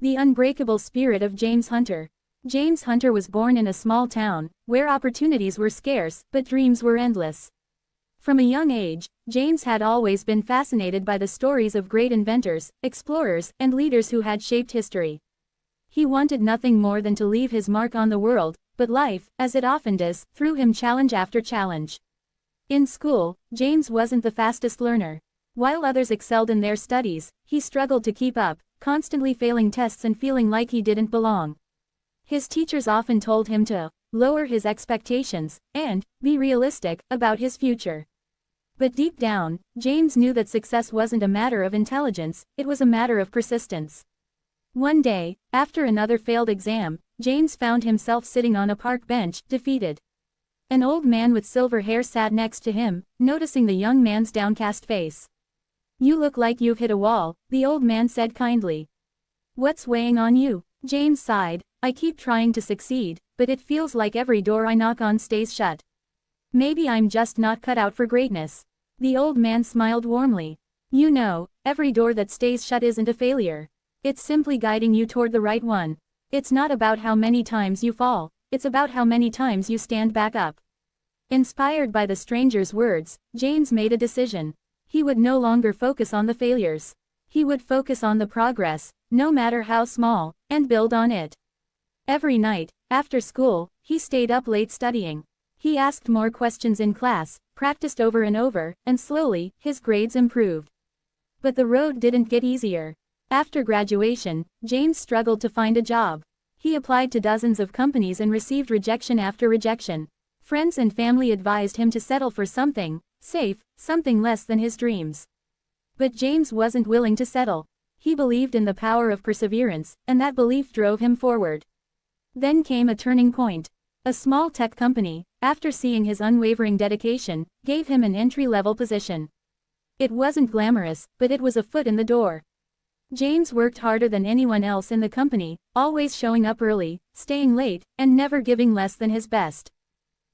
The unbreakable spirit of James Hunter. James Hunter was born in a small town, where opportunities were scarce, but dreams were endless. From a young age, James had always been fascinated by the stories of great inventors, explorers, and leaders who had shaped history. He wanted nothing more than to leave his mark on the world, but life, as it often does, threw him challenge after challenge. In school, James wasn't the fastest learner. While others excelled in their studies, he struggled to keep up, constantly failing tests and feeling like he didn't belong. His teachers often told him to lower his expectations and be realistic about his future. But deep down, James knew that success wasn't a matter of intelligence, it was a matter of persistence. One day, after another failed exam, James found himself sitting on a park bench, defeated. An old man with silver hair sat next to him, noticing the young man's downcast face. "You look like you've hit a wall," the old man said kindly. "What's weighing on you?" James sighed. "I keep trying to succeed, but it feels like every door I knock on stays shut. Maybe I'm just not cut out for greatness." The old man smiled warmly. "You know, every door that stays shut isn't a failure. It's simply guiding you toward the right one. It's not about how many times you fall, it's about how many times you stand back up." Inspired by the stranger's words, James made a decision. He would no longer focus on the failures. He would focus on the progress, no matter how small, and build on it. Every night, after school, he stayed up late studying. He asked more questions in class, practiced over and over, and slowly, his grades improved. But the road didn't get easier. After graduation, James struggled to find a job. He applied to dozens of companies and received rejection after rejection. Friends and family advised him to settle for something safe, something less than his dreams. But James wasn't willing to settle. He believed in the power of perseverance, and that belief drove him forward. Then came a turning point. A small tech company, after seeing his unwavering dedication, gave him an entry-level position. It wasn't glamorous, but it was a foot in the door. James worked harder than anyone else in the company, always showing up early, staying late, and never giving less than his best.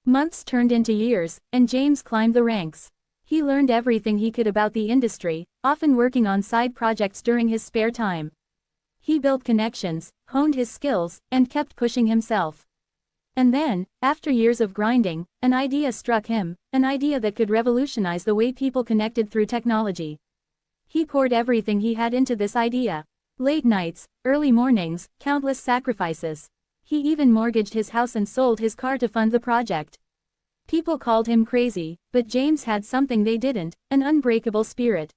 Months turned into years, and James climbed the ranks. He learned everything he could about the industry, often working on side projects during his spare time. He built connections, honed his skills, and kept pushing himself. And then, after years of grinding, an idea struck him, an idea that could revolutionize the way people connected through technology. He poured everything he had into this idea. Late nights, early mornings, countless sacrifices. He even mortgaged his house and sold his car to fund the project. People called him crazy, but James had something they didn't, an unbreakable spirit.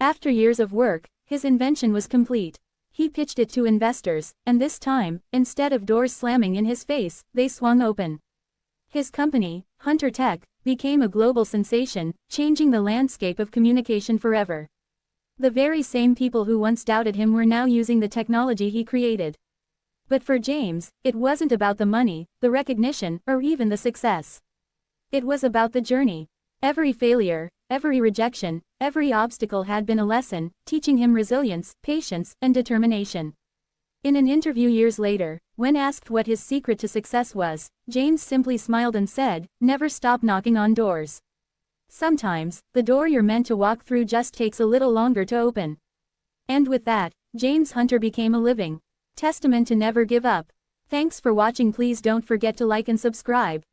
After years of work, his invention was complete. He pitched it to investors, and this time, instead of doors slamming in his face, they swung open. His company, Hunter Tech, became a global sensation, changing the landscape of communication forever. The very same people who once doubted him were now using the technology he created. But for James, it wasn't about the money, the recognition, or even the success. It was about the journey. Every failure, every rejection, every obstacle had been a lesson, teaching him resilience, patience, and determination. In an interview years later, when asked what his secret to success was, James simply smiled and said, "Never stop knocking on doors. Sometimes, the door you're meant to walk through just takes a little longer to open." And with that, James Hunter became a living testament to never give up. Thanks for watching. Please don't forget to like and subscribe.